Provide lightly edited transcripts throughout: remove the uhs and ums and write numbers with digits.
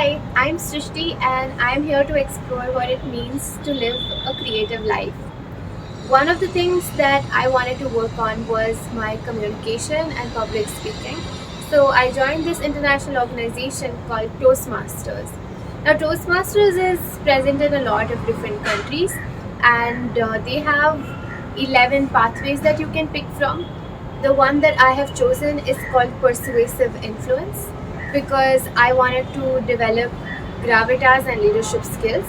Hi, I'm Srishti and I'm here to explore what it means to live a creative life. One of the things that I wanted to work on was my communication and public speaking. So I joined this international organization called Toastmasters. Now, Toastmasters is present in a lot of different countries and they have 11 pathways that you can pick from. The one that I have chosen is called Persuasive Influence because I wanted to develop gravitas and leadership skills.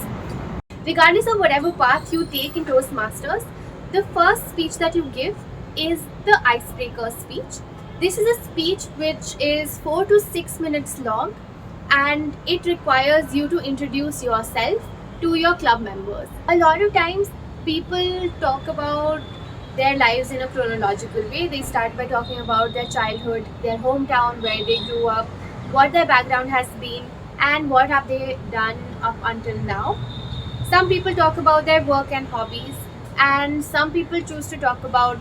Regardless of whatever path you take in Toastmasters, the first speech that you give is the Icebreaker speech. This is a speech which is 4 to 6 minutes long and it requires you to introduce yourself to your club members. A lot of times, people talk about their lives in a chronological way. They start by talking about their childhood, their hometown, where they grew up, what their background has been, and what have they done up until now. Some people talk about their work and hobbies, and some people choose to talk about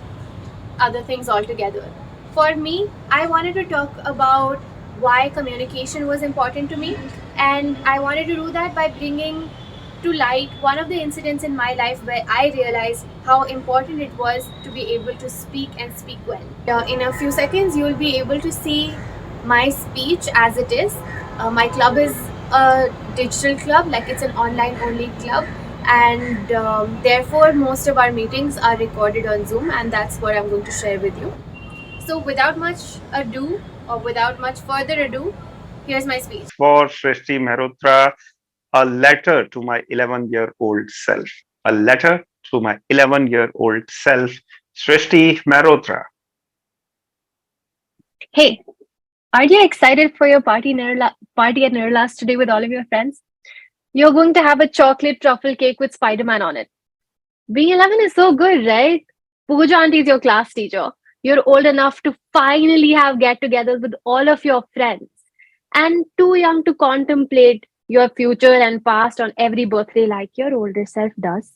other things altogether. For me, I wanted to talk about why communication was important to me, and I wanted to do that by bringing to light one of the incidents in my life where I realized how important it was to be able to speak and speak well. In a few seconds, you will be able to see my speech as it is. My club is a digital club, like it's an online only club, and therefore most of our meetings are recorded on Zoom, and that's what I'm going to share with you. So without much ado, or without much further ado, here's my speech. For Srishti Mehrotra, a letter to my 11-year-old self. A letter to my 11-year-old self, Srishti Mehrotra. Hey, are you excited for your party at Nirla's today with all of your friends? You're going to have a chocolate truffle cake with Spider-Man on it. Being 11 is so good, right? Pooja auntie is your class teacher. You're old enough to finally have get-togethers with all of your friends, and too young to contemplate your future and past on every birthday like your older self does.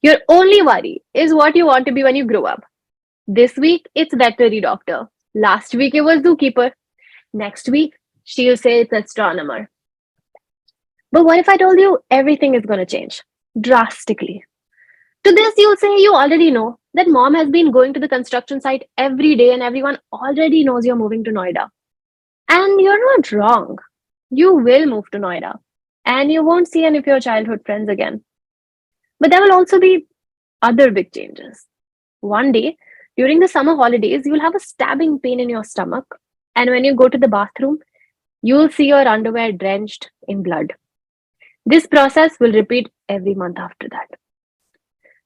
Your only worry is what you want to be when you grow up. This week, it's veterinary doctor. Last week, it was zookeeper. Next week, she'll say it's astronomer. But what if I told you everything is going to change drastically? To this, you'll say you already know that mom has been going to the construction site every day and everyone already knows you're moving to Noida. And you're not wrong. You will move to Noida and you won't see any of your childhood friends again. But there will also be other big changes. One day, during the summer holidays, you'll have a stabbing pain in your stomach. And when you go to the bathroom, you'll see your underwear drenched in blood. This process will repeat every month after that.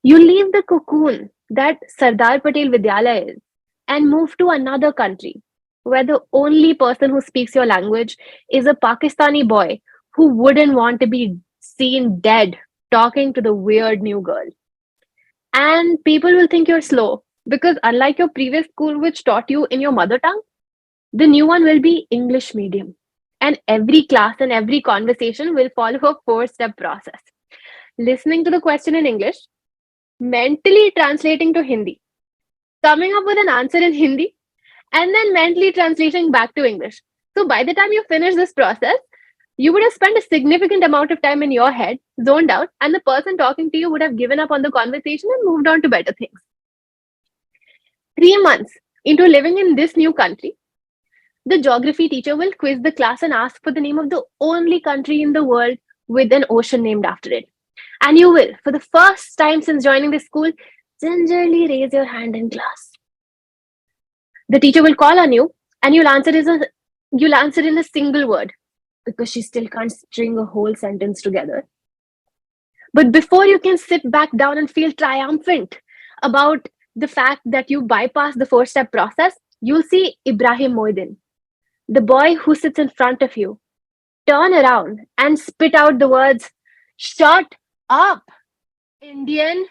You leave the cocoon that Sardar Patel Vidyalaya is and move to another country where the only person who speaks your language is a Pakistani boy who wouldn't want to be seen dead talking to the weird new girl. And people will think you're slow because, unlike your previous school, which taught you in your mother tongue, the new one will be English medium. And every class and every conversation will follow a 4-step process. Listening to the question in English, mentally translating to Hindi, coming up with an answer in Hindi, and then mentally translating back to English. So by the time you finish this process, you would have spent a significant amount of time in your head, zoned out, and the person talking to you would have given up on the conversation and moved on to better things. 3 months into living in this new country, the geography teacher will quiz the class and ask for the name of the only country in the world with an ocean named after it. And you will, for the first time since joining the school, gingerly raise your hand in class. The teacher will call on you and you'll answer in a single word because she still can't string a whole sentence together. But before you can sit back down and feel triumphant about the fact that you bypassed the 4-step process, you'll see Ibrahim Moidin, the boy who sits in front of you, turn around and spit out the words, "Shut up, Indian."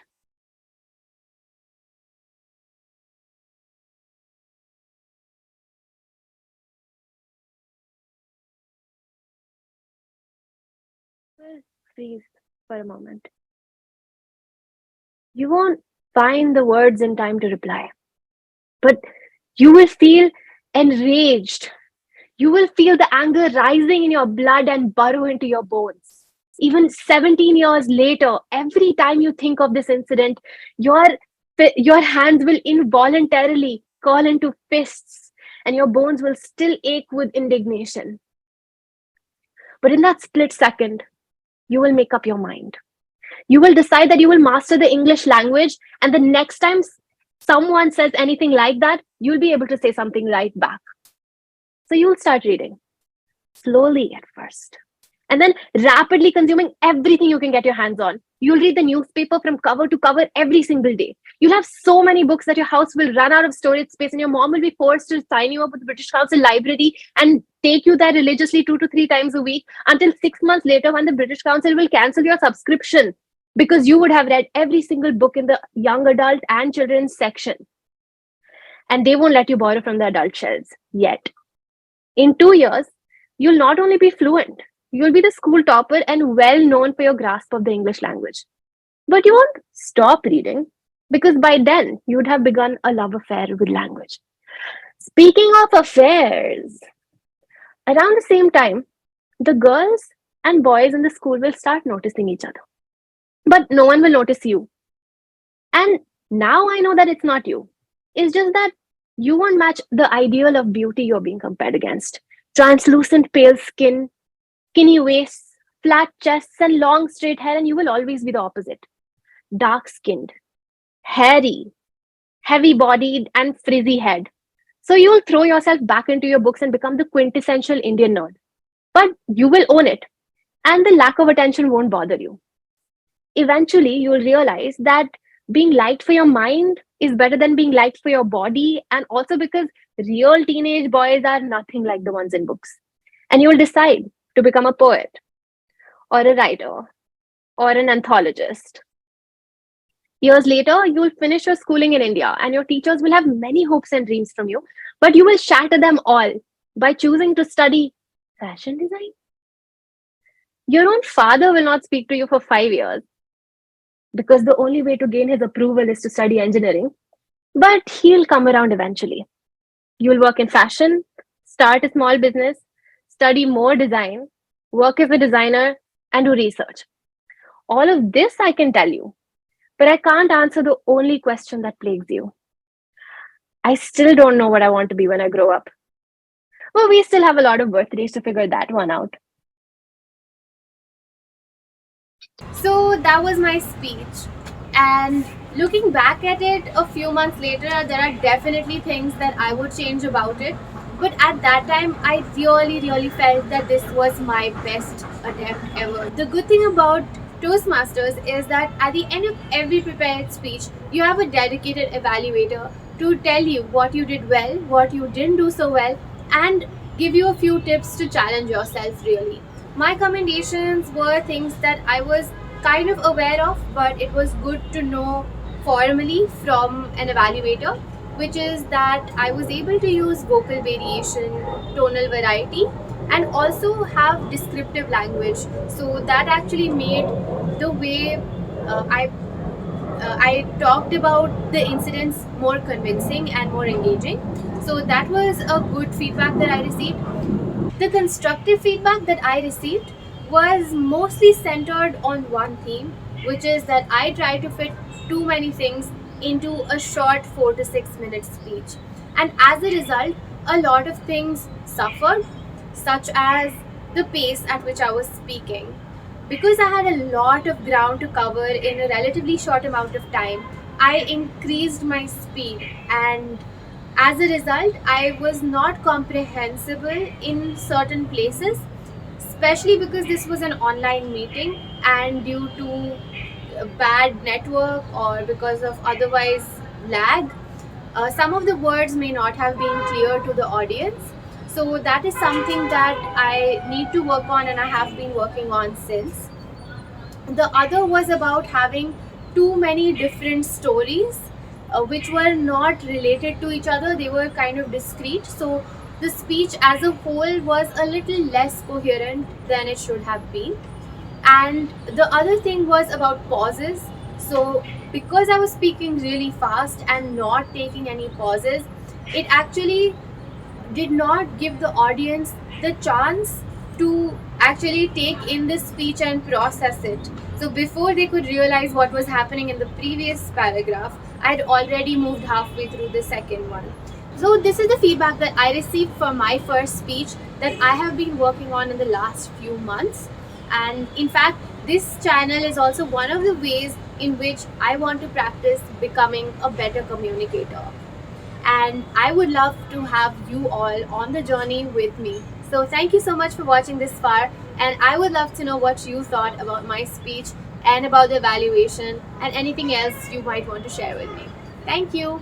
Well, freeze for a moment. You won't find the words in time to reply, but you will feel enraged. You will feel the anger rising in your blood and burrow into your bones. Even 17 years later, every time you think of this incident, your, your hands will involuntarily curl into fists and your bones will still ache with indignation. But in that split second, you will make up your mind. You will decide that you will master the English language, and the next time someone says anything like that, you'll be able to say something right back. So you'll start reading slowly at first, and then rapidly consuming everything you can get your hands on. You'll read the newspaper from cover to cover every single day. You'll have so many books that your house will run out of storage space, and your mom will be forced to sign you up with the British Council Library and take you there religiously 2 to 3 times a week until 6 months later when the British Council will cancel your subscription because you would have read every single book in the young adult and children's section. And they won't let you borrow from the adult shelves yet. In 2 years, you'll not only be fluent, you'll be the school topper and well known for your grasp of the English language. But you won't stop reading because by then you would have begun a love affair with language. Speaking of affairs, around the same time, the girls and boys in the school will start noticing each other. But no one will notice you. And now I know that it's not you. It's just that you won't match the ideal of beauty you're being compared against. Translucent pale skin, skinny waists, flat chests, and long straight hair, and you will always be the opposite. Dark skinned, hairy, heavy bodied, and frizzy head. So you'll throw yourself back into your books and become the quintessential Indian nerd. But you will own it, and the lack of attention won't bother you. Eventually, you'll realize that being liked for your mind is better than being liked for your body, and also because real teenage boys are nothing like the ones in books. And you'll decide to become a poet or a writer or an anthologist. Years later, you will finish your schooling in India and your teachers will have many hopes and dreams from you, but you will shatter them all by choosing to study fashion design. Your own father will not speak to you for 5 years because the only way to gain his approval is to study engineering, but he'll come around eventually. You'll work in fashion, start a small business, study more design, work as a designer, and do research. All of this I can tell you, but I can't answer the only question that plagues you. I still don't know what I want to be when I grow up. Well, we still have a lot of birthdays to figure that one out. So that was my speech. And looking back at it a few months later, there are definitely things that I would change about it. But at that time, I really felt that this was my best attempt ever. The good thing about Toastmasters is that at the end of every prepared speech, you have a dedicated evaluator to tell you what you did well, what you didn't do so well, and give you a few tips to challenge yourself really. My commendations were things that I was kind of aware of, but it was good to know formally from an evaluator, which is that I was able to use vocal variation, tonal variety, and also have descriptive language. So that actually made the way I talked about the incidents more convincing and more engaging. So that was a good feedback that I received. The constructive feedback that I received was mostly centered on one theme, which is that I try to fit too many things into a short 4 to 6 minute speech. And as a result, a lot of things suffered, such as the pace at which I was speaking. Because I had a lot of ground to cover in a relatively short amount of time, I increased my speed, and as a result, I was not comprehensible in certain places, especially because this was an online meeting and due to bad network or because of otherwise lag, some of the words may not have been clear to the audience. So that is something that I need to work on and I have been working on since. The other was about having too many different stories which were not related to each other. They were kind of discrete. So the speech as a whole was a little less coherent than it should have been. And the other thing was about pauses. So because I was speaking really fast and not taking any pauses, it actually did not give the audience the chance to actually take in this speech and process it. So before they could realize what was happening in the previous paragraph, I had already moved halfway through the second one. So this is the feedback that I received for my first speech that I have been working on in the last few months. And in fact, this channel is also one of the ways in which I want to practice becoming a better communicator. And I would love to have you all on the journey with me. So thank you so much for watching this far, and I would love to know what you thought about my speech and about the evaluation and anything else you might want to share with me. Thank you.